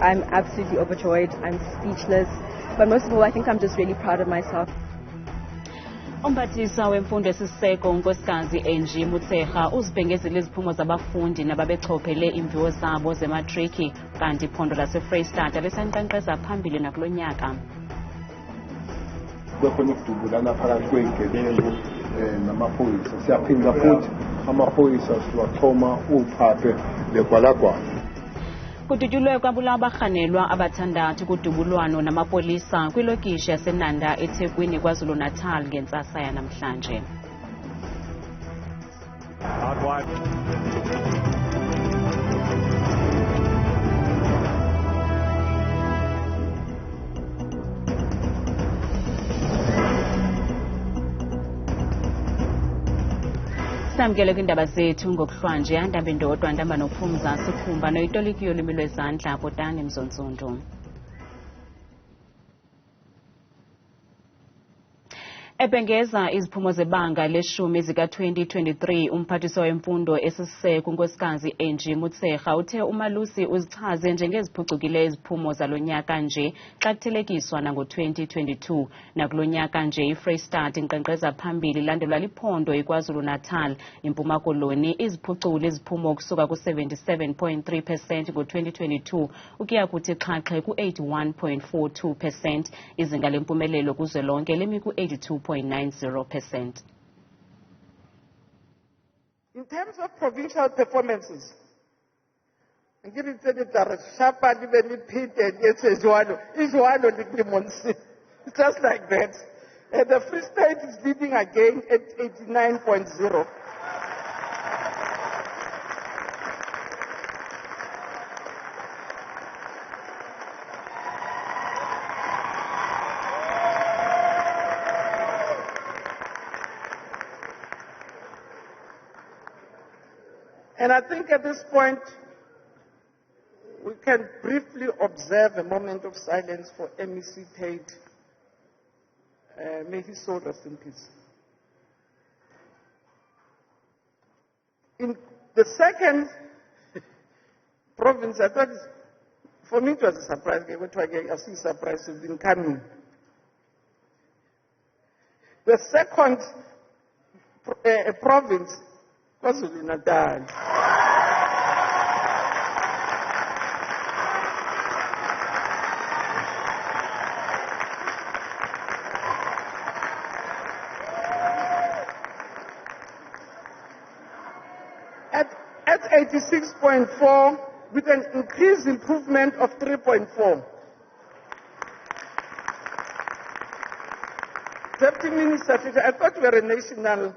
I'm absolutely overjoyed. I'm speechless. But most of all, I think I'm just really proud of myself. Umphathisa wemfundo esiseko unkosikazi Angie Motshekga uzibhengezile iziphumo zabafundi nababechophele iimviwo zabo ze-matriki kanti iphondo laseFreystata lisankqenkqeza phambili nakulo nyaka. Bekhona ukudubulana phakathi kwey'gebengu namaphoyisa. Siyaphinda futhi amaphoyisa siwaxhoma uphaphe legwalagwala. Kudutyulwe kwabulawa abarhanelwa abathandathu kudubulwano namapolisa kwilokishi yaseNanda eThekwini KwaZulu-Natal ngentsasa yanamhlanje. Samkele kwiindaba zethu ngokuhlwanje andambe ndodwa ndamba nophumza sikhumba noyitoliki yolwimi lwezandla Botani Mzontsundu. Ebhengeza iziphumo zebanga leshumi zika-2023 umphathiswa wemfundo esiseko unkosikazi Angie Motshekga uthe umalusi uzichaze njengeziphucukile iziphumo zalo nyaka nje xa kuthelekiswa nango-2022 nakulo nyaka nje iFreystata inkqenkqeza phambili landelwa liphondo iKwaZulu-Natal impuma koloni iziphucule iziphumo ukusuka ku-77.3% ngo-2022 ukuya kuthi xhaxhe ku-81.42%. izinga lempumelelo kuzwelonke lemi ku-82.90%. In terms of provincial performances, it's just like that. The Free State is leading again at 89.0. And I think at this point, we can briefly observe a moment of silence for MEC Tate. May his soul rest in peace. In the second province, I thought, for me it was a surprise. I see surprise has been coming. The second province was Natal. At 86.4 with an increased improvement of 3.4. Deputy Minister, I thought we were a national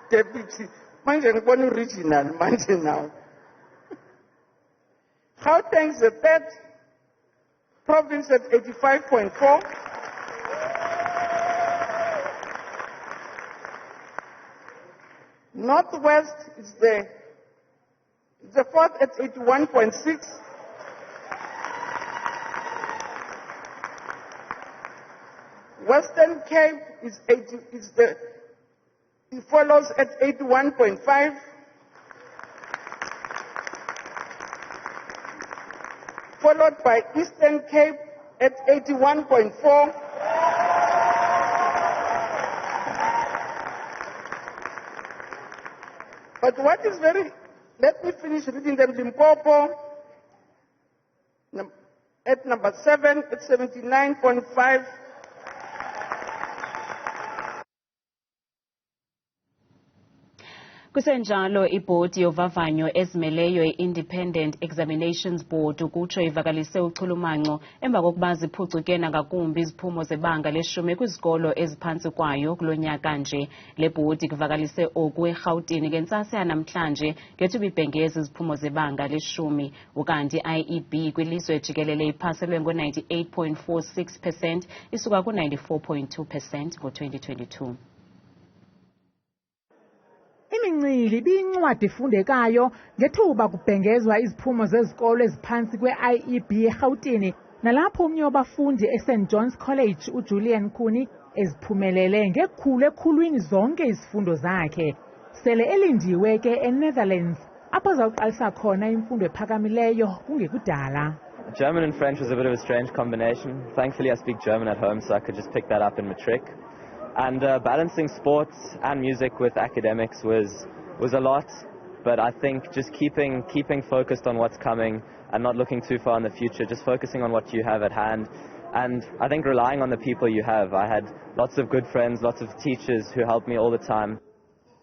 deputy. Manje ngibona regional manje now. Gauteng is the third province at 85.4. Northwest is the fourth at 81.6. Western Cape it follows at 81.5. Followed by Eastern Cape at 81.4. But what is let me finish reading them. Limpopo at number 7 at 79.5. Kusenjalo ibhodi yovavanyo ezimeleyo i-Independent Examinations Board ukutsho ivakalise uchulumanco emva kokuba ziphucuke nangakumbi iziphumo zebanga leshumi kwizikolo eziphantsi kwayo kulo nyaka nje. Le bhodi kuvakalise oku eRhawutini ngentsasa yanamhlanje ngethuba ibhengeza iziphumo zebanga leshumi ukanti i-IEB kwilizwe jikelele iphaselwe ngo-98.46% isuka ku-94.2% ngo-2022. Imincili ibiyincwadi efundekayo ngethuba kubhengezwa iziphumo zezikolo eziphantsi kwe-IEB eRhawutini nalapho omnye wabafundi eSt John's College uJulian Khuni eziphumelele ngekhulu ekhulwini zonke izifundo zakhe. Sele elindiwe ke eNetherlands apho zawuqalisa khona imfundo ephakamileyo kungekudala. German and French was a bit of a strange combination. Thankfully, I speak German at home, so I could just pick that up in matric. And balancing sports and music with academics was a lot, but I think just keeping focused on what's coming and not looking too far in the future, just focusing on what you have at hand. And I think relying on the people you have. I had lots of good friends, lots of teachers who helped me all the time.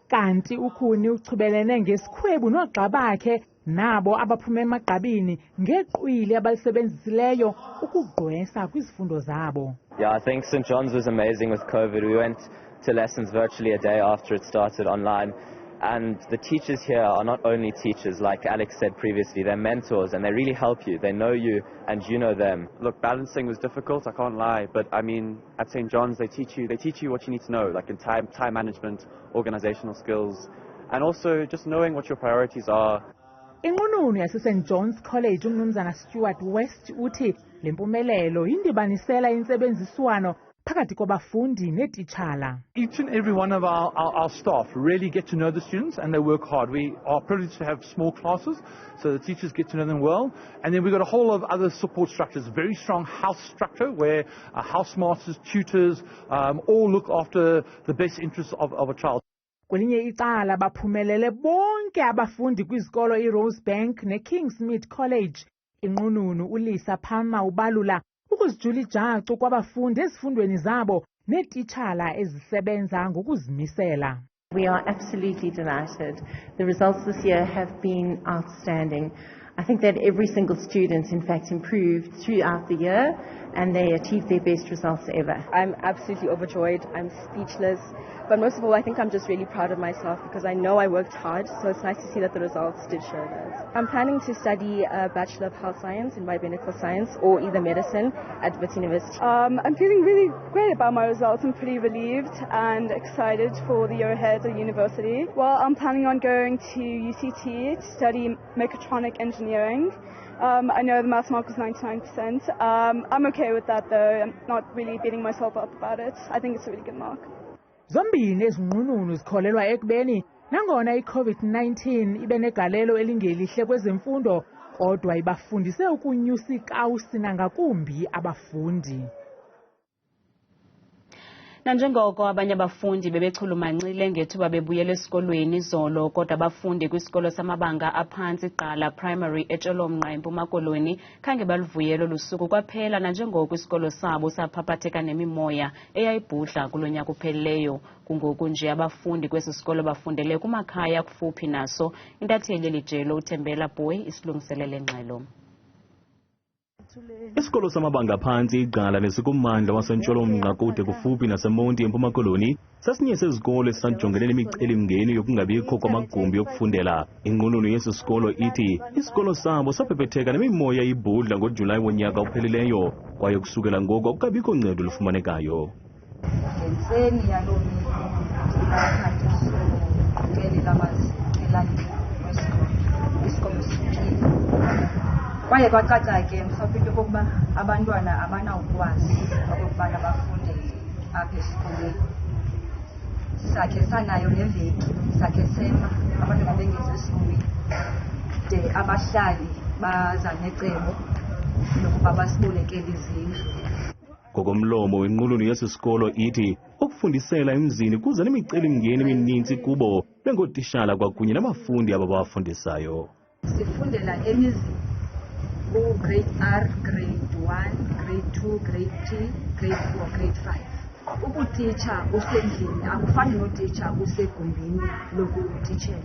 Kanti ukhuni uchubelene ngesikhwebu noogxa bakhe nabo abaphuma emagqabini ngeqwili abalisebenzisileyo ukugqwesa kwizifundo zabo. Yeah, I think St. John's was amazing with COVID. We went to lessons virtually a day after it started online. And the teachers here are not only teachers, like Alex said previously, they're mentors and they really help you. They know you and you know them. Look, balancing was difficult, I can't lie, but I mean, at St. John's they teach you what you need to know, like in time management, organizational skills, and also just knowing what your priorities are. Inqununu yase-St. John's College uMnumzana Stuart West uthi le mpumelelo indibanisela intsebenziswano phakathi kwabafundi neetitshala. Each and every one of our staff really get to know the students and they work hard. We are privileged to have small classes, so the teachers get to know them well. And then we've got a whole lot of other support structures, very strong house structure where house masters, tutors, all look after the best interests of a child. Kwelinye icala baphumelele bonke abafundi kwizikolo iRosebank neKingsmead College. Inqununu uLisa Palmer ubalula ukuzijula ijacu kwabafundi ezifundweni zabo neetitshala ezisebenza ngokuzimisela. We are absolutely delighted. The results this year have been outstanding. I think that every single student, in fact, improved throughout the year and they achieved their best results ever. I'm absolutely overjoyed. I'm speechless. But most of all, I think I'm just really proud of myself because I know I worked hard, so it's nice to see that the results did show that. I'm planning to study a Bachelor of Health Science in Biomedical Science or either medicine at Wits University. I'm feeling really great about my results. I'm pretty relieved and excited for the year ahead at university. Well, I'm planning on going to UCT to study mechatronic engineering. I know the maths mark was 99%. I'm okay with that though. I'm not really beating myself up about it. I think it's a really good mark. Zombini ezinqununu zikholelwa ekubeni nangona i-COVID-19 ibe negalelo elingelihle kwezemfundo kodwa ibafundise ukunyusa ikawusi nangakumbi abafundi. Nanjengoko abanye abafundi bebechulumancile ngethuba bebuyela esikolweni izolo kodwa abafundi kwisikolo samabanga aphantsi iGqala Primary eTsholoomnqa eMpuma Koloni khange baluvuyelo lusuku kwaphela nanjengoko isikolo sabo saphaphatheka nemimoya eyayibhudla kulo nyaka uphelileyo. Kungoku nje abafundi kwesi sikolo bafundele kumakhaya kufuphi naso. Intatheli elijelo uThembela Boy isilungiselele ngxelo. Isikolo samabanga phansi iGqala nesikummandla waseNtsholoomnqa kude kufuphi naseMonti eMpuma Koloni sasinye sezikolo esisajongene nemicelimngeni yokungabikho kwamagumbi okufundela. Inqununu yesi sikolo ithi isikolo sabo saphephetheka nemimoya ibhudla ngoJulayi wonyaka ophelileyo kwaye kusukela ngoku akukabikho ncedo lufumanekayo. Ngentseni yaloo isikolo siphile. Kwaye kwacaca ke mhlawumbi into yokokuba abantwana abanawukwazi okokubana bafunde apha esikolweni. Sakhe sanayo neveki, sakhe sema abantwana bengezi esikolweni. De abahlali baza necebo lokuba basibolekele izindlu. Ngokomlomo wenqununu yesi sikolo ithi ukufundisela emzini kuza nemicelimngeni emininzi kubo bengootitshala kwakunye nabafundi ababafundisayo. Sifundela emizini. Grade R, grade 1, grade 2, grade 3, grade 4, grade 5. Ukutitsha usendlini akufani notitsha usegumbini lokutitshela.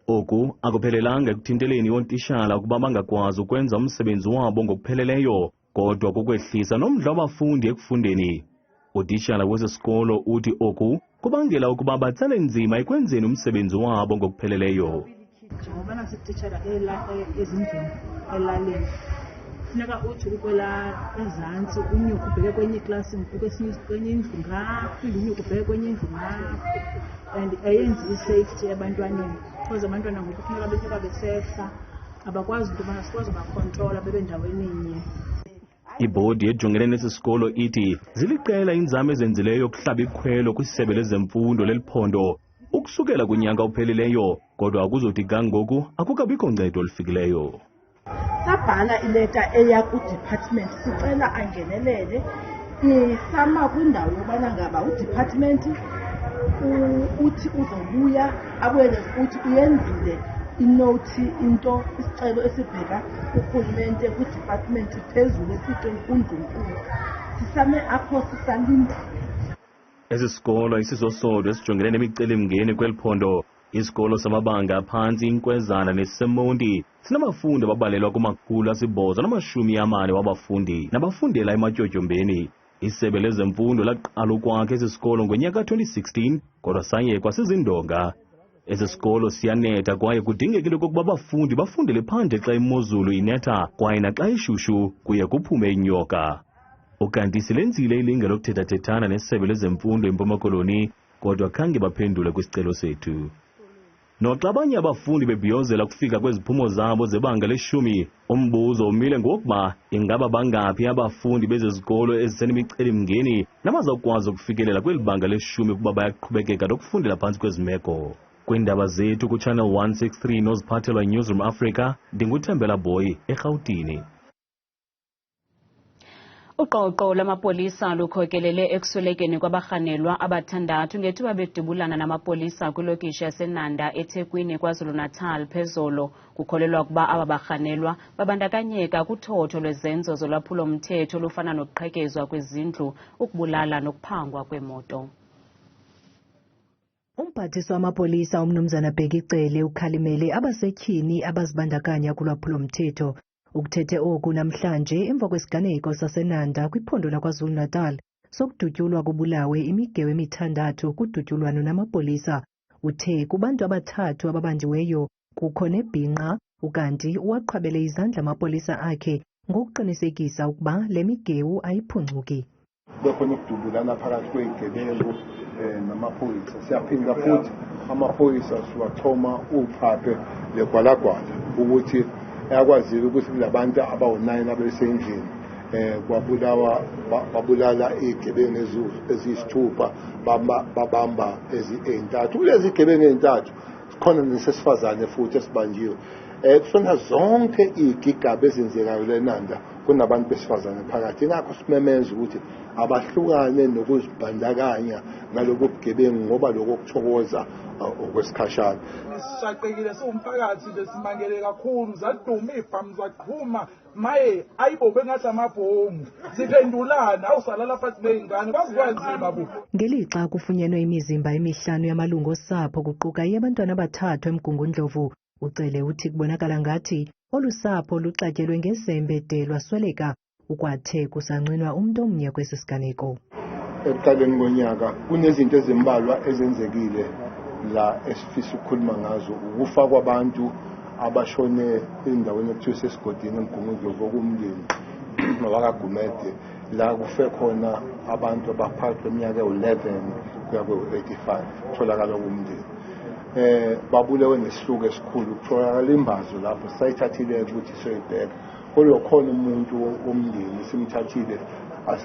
Oku akuphelelanga ekuthinteleni ootishala ukuba bangakwazi ukwenza umsebenzi wabo ngokupheleleyo kodwa kukwehlisa nomdla wabafundi ekufundeni. Utitshala wesi sikolo uthi oku kubangela ukuba batsale nzima ekwenzeni umsebenzi wabo ngokupheleleyo. Njengobana sititshela ezindlini elalini funeka uthi ukwela ezantsi unyuke ubheke kwenye iklasi kwenye indlu ngaphinde unyuke ubheke kwenye indlu ngapho and ayenzi i-safety ebantwaneni because abantwana ngoku funeka benyuka besehla abakwazi into yobana sikwazi ubakhontrola bebe ndaweninye. Ibhodi ejongene nesi sikolo ithi ziliqela inzame ezenzileyo yokuhlaba ikhwelo kwisebe lezemfundo leliphondo ukusukela kwinyanga ophelileyo, kodwa akuzothi kangoku akukabikho ncedo olufikileyo. Sabhala ileta eya ku-department sicela angenelele isama kwindawo yobana ngaba udepartment uthi uzobuya abuyele futhi uyenzile inoti into isicelo esibheka kurhulumente kwidepartment phezulu esixeni kundlunkulu sisame apho sisalinda. Esi sikolo isisosodwa esijongene nemicelimngeni kweli phondo. Isikolo samabanga aphantsi Inkwezana neSemonti sinabafundi ababalelwa ku840 wabafundi nabafundela ematyotyombeni. Isebe lezemfundo laqala ukwakha esi sikolo ngonyaka 2016 kodwa sayekwa sizindonga. Esi sikolo siyanetha kwaye kudingekile okokuba abafundi bafundele phandle xa imozulu inetha kwaye naxa ishushu kuye kuphume inyoka. Ukanti silenzile ilinge lokuthethathethana nesebe lezemfundo eMpuma Koloni kodwa khange baphendule kwisicelo sethu. Noxa abanye abafundi bebhiyozela kufika kweziphumo zabo zebanga le-10, umbuzo umile ngokuba ingaba bangaphi abafundi bezizikolo ezisenemicelimngeni nabazawukwazi ukufikelela kweli banga le-10 kuba bayaqhubekeka nokufundela phantsi kwezimeko. Kwiindaba zethu kuChannel 163 noziphathelwa iNewsroom Africa, ndinguThembela Boy eRhawutini. Uqoqo lamapolisa lukhokelele ekuswelekeni kwabarhanelwa abathandathu ngethuba bedubulana namapolisa kwilokishi yaseNanda eThekwini KwaZulu-Natal phezolo. Kukholelwa ukuba aba barhanelwa babandakanyeka kuthotho lwezenzo zolwaphulo-mthetho olufana nokuqhekezwa kwezindlu, ukubulala nokuphangwa kwemoto. Umphathiswa wamapolisa umnumzana Bhekicele ukhalimele abasetyhini abazibandakanya kulwaphulo-mthetho. Ukuthethe oku namhlanje emva kwesiganeko saseNanda kwiphondo laKwaZulu-Natal sokudutyulwa kubulawe imigewu emithandathu kudutyulwano namapolisa. Uthe kubantu abathathu ababanjiweyo kukho nebhinqa ukanti uwaqhabele izandla amapolisa akhe ngokuqinisekisa ukuba le migewu ayiphuncuki. Bekhona ukudubulana phakathi kwezigebengu namapolisa. Siyaphinda futhi amapolisa siwathoma uphaphe legwalagwala ukuthi ayakwazile ukuthi kulabantu abawu9 abesendlini babulala izigebengu eziyisithupha babamba ezi3. Kulezi zigebengu ezintathu sikhona nesesifazane futhi esibanjiwe. Kusona zonke izigigaba ezenzekayo leNanda kunabantu besifazane phakathi. Ingakho simemeza ukuthi abahlukane nokuzibandakanya ngalobu bugebengu ngoba lokho kuthokoza okwesikhashana. Sishaqekile siwumphakathi besimangele kakhulu zaduma ibhamu zaqhuma maye ayibo bengathi amabhomu ziphendulana awusalala phansi beyingane bazikwanzima bu. Ngelixa kufunyenwe imizimba emihlanu yamalungu osapho kuquka yabantwana abathathu eMgungundlovu. Ucele uthi kubonakala ngathi olu sapho luxatyelwe ngezembe de lwasweleka ukwathe kusanqinwa umntu omnye kwesi siganeko. Ekuqaleni konyaka kunezinto ezimbalwa ezenzekile la esifisa ukukhuluma ngazo. Ukufa kwabantu abashone endaweni ekuthiwa sesigodini eMgungundlovu okumndeni wakaGumede la kufe khona abantu abaphakathi kweminyaka ewu11 kuya kwe85 tholakala kumndeni. Babulewe nesihluku esikhulu kutholakala imbazo lapho sayithathile ukuthi soyibheka kodwa khona umuntu womndeni simthathile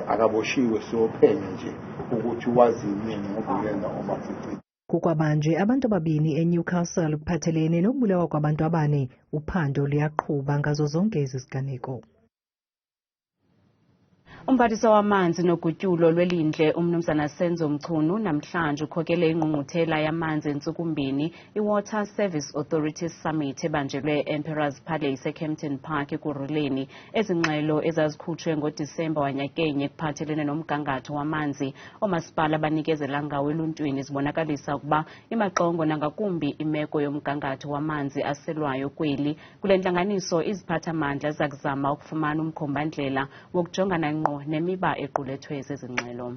akaboshiwe sophenya nje ukuthi wazi yini ngoba uyena obafici. Kukwabanje abantu ababini eNewcastle kuphathelene nokubulawa kwabantu abane. Uphando luyaqhuba ngazo zonke ezi ziganeko. Umphathiswa wamanzi nogutyulo lwelindle umnumzana Senzo Mchunu namhlanje ukhokele ingqungquthela yamanzi entsukumbini iWater Service Authority Summit ebanjelwe Emperor's Palace eKempton Park eKuruleni. Ezingxelo ezazikhutshwe ngoDisemba wanyakenye kuphathelene nomgangatho wamanzi omasipala banikezela ngawo eluntwini zibonakalisa ukuba imaxongo nangakumbi imeko yomgangatho wamanzi aselwayo kweli. Kule ntlanganiso iziphathamandla zakuzama ukufumana umkhombandlela wokujongana ngqo nemiba equlethwe zezingxelo.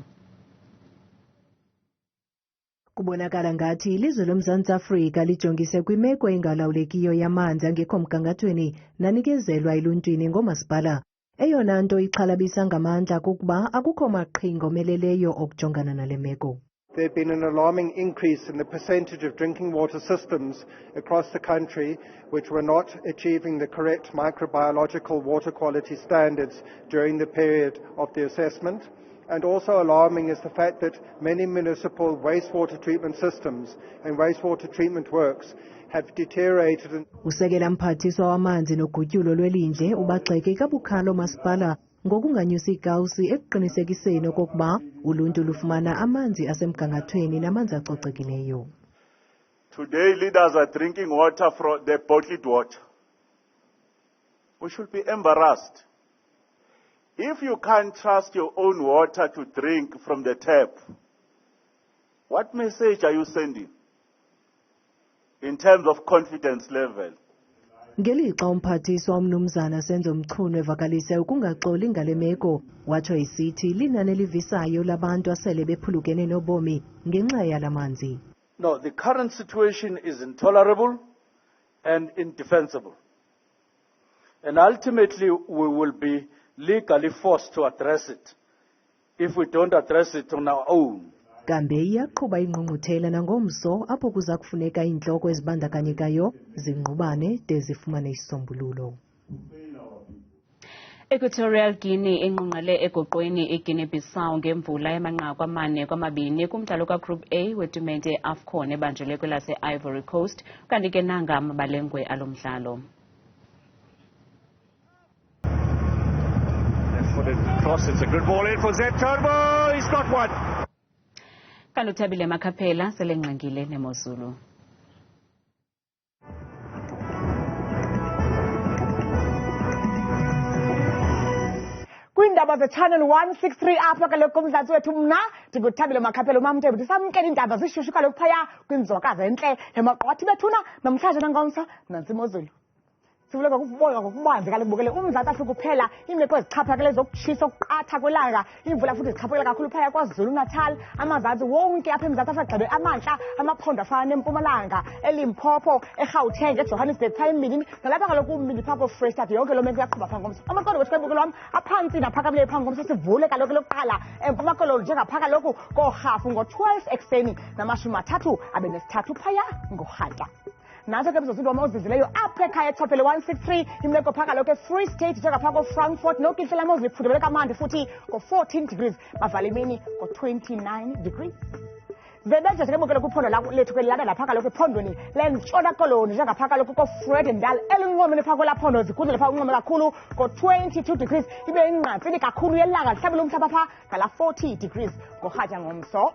Kubonakala ngathi ilizwe loMzantsi Afrika lijongise kwimeko engalawulekiyo yamanzi angekho mgangathweni nanikezelwa eluntwini ngoomasipala. Eyona nto ixhalabisa ngamandla kukuba akukho maqhinga omeleleyo okujongana nale meko. There has been an alarming increase in the percentage of drinking water systems across the country which were not achieving the correct microbiological water quality standards during the period of the assessment. And also alarming is the fact that many municipal wastewater treatment systems and wastewater treatment works have deteriorated. Usekela mphathiswa wamanzi nogutyulo lwelindle ubagxeke kabukhalo masipala ngokunganyusi igawusi ekuqinisekiseni okokuba uluntu lufumana amanzi asemgangathweni namanzi acocekileyo. Today leaders are drinking water from the bottled water. We should be embarrassed. If you can't trust your own water to drink from the tap, what message are you sending in terms of confidence level? Ngelixa umphathiswa umnumzana Senzo Mchunu evakalise ukungaxoli ngale meko, watsho isithi linani elivisayo labantu asele bephulukene nobomi ngenxa yalamanzi. No, the current situation is intolerable and indefensible. And ultimately we will be legally forced to address it if we don't address it on our own. Kambe iyaqhuba ingqungquthela nangomso apho kuza kufuneka iintloko ezibandakanyekayo zingqubane de zifumane isisombululo. Equatorial Guinea ingqungqele egoqweni eGuinea-Bissau ngemvula yamanqaku 4-2 kumdlalo kaGroup A wetumente ye-AFCON ebanjelwe kwelase-Ivory Coast, kanti ke nanga amabalengwe alo mdlalo. Cross, it's a good ball in for Zethu. He's got one. Kanti uThabile Makhaphela selengqengile neMozulu. Kwiindaba ze-Channel 163 apha kaloku kumzantsi wethu mna ndinguThabile Makhaphela umamThembu ndisamkela iindaba zishushu kaloku phaya kwinzoka zentle emagqwathi bethuna namhlanje nangomso nantsi imozulu. Sivuleka ukubonga ngokubanzi kaloku bukele uMzantsi Afrika uphela imeko ezichaphakele zokutshisa okuqatha kwelanga imvula futhi zichaphakele kakhulu phaya kwaZulu Natal amazantsi wonke apha eMzantsi Afrika gxebe amantla amaphondo afana neMpumalanga eLimpopo eGauteng eJohannesburg phaya eMbilini nalapha kaloku uMbindi phaa Freystata yonke loo meko iyaqhuba phaa ngomso amaqondo wethu kebukelo wam aphantsi naphakamileyo phaa ngomso sivule kaloku lokuqala Empuma Koloni njengaphaa kaloku koRhafu ngo-12 ekuseni na-33 phaya ngoRhatya. Nazo ke mzozinto ozizileyo apha ekhaya etophele 163 imeko phaka lokho eFree State njengapha koFrankfurt nokihlela amozulu iphudumele kamandi futhi ngo-14 degrees bavala imini ngo-29 degrees. Zebenje ke bukele kuphondo lethu kwelilanda lapha kaloku ephondweni leNtshona Koloni njengapha kaloku koFredendal elinqomene phaa kwelaphondo zigudle phaa unqome kakhulu ngo-22 degrees ibe ingqatsini kakhulu yelanga lihlabela umhlaba phaa ngala 40 degrees ngoRhatya ngomso.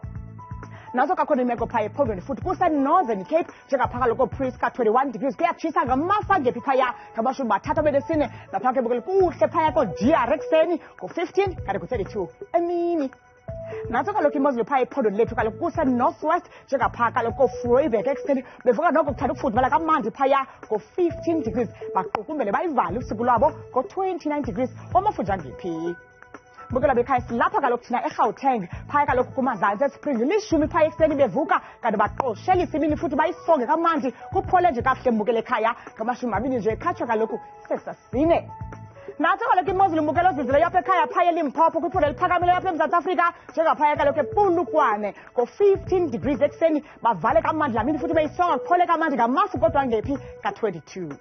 Nazo kakhona imeko phaya ephondweni futhi kuseNorthern Cape njengapha kaloku Priska 21 degrees kuyatshisa ngamasa ngephi phaya ngabashumi bathathu benesine napha ke bukele kuhle phaya koDR ekuseni ngo-15 kanti ku-32 emini. Nazo kaloku imozulu phaya ephondweni lethu kaloku kuseNorthwest njengapha kaloku koVryburg ekuseni bevuka noko kuthanda ukufudumala kamandi phaya ngo-15 degrees baqukumbele bayivale usuku lwabo ngo-29 degrees omafunja ngephi. Bukela bekhaya silapha kaloku thina eGauteng phaya kaloku kumazantsi eSpring lishumi phaya ekuseni bevuka kanti baqoshelisa imini futhi bayisonge kamandi kuphole nje kakuhle mbukele ekhaya ngamashumi nje ekhatshwa kaloku sesasine. Nazo kaloku imozulu mbukelo ozizileyo apha ekhaya phaya eLimpopo kwiphondo eliphakamileyo apha eMzantsi Afrika njengaphaya kaloku ePulukwane ngo-15 degrees ekuseni bavale kamandi laa mini futhi beyisonga kuphole kamandi ngamafu kodwa ngephi ka-22.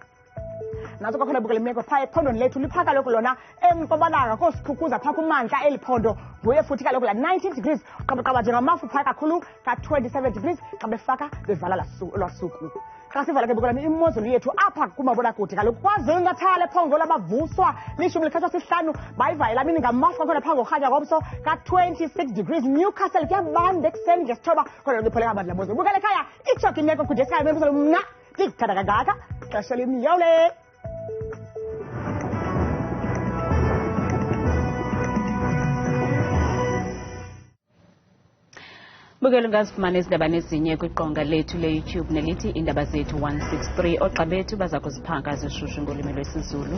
Nazo kakhona bukele meko phaya ephondweni lethu lipha kaloku lona eMpumalanga koSikhukhuza phaa kumantla eliPhondo nguye futhi kaloku la 19 degrees qabaqaba njengamafu phaya kakhulu ka-27 degrees xa befaka bevala lwasuku. Xa sivala ke bukelani imozulu yethu apha kumabonakude kaloku kwaZulu Natal ephongo labavuswa lishumi likhatshwa sihlanu bayivaye laa mini ngamafu kakhona phaa ngoRhatya ngomso ka-26 degrees. Newcastle kuyabanda ekuseni ngesithoba kodwa liphole kamandi la mozulu. Bukele ekhaya itshoki imeko kude esikhala memozulu mna ndikuthanda kangaka xesha limyole. Bukele ungazifumana izindaba nezinye kwiqonga lethu le-YouTube nelithi Iindaba Zethu 163 oogxa bethu baza kuziphanga zishushu ngolwimi lwesiZulu.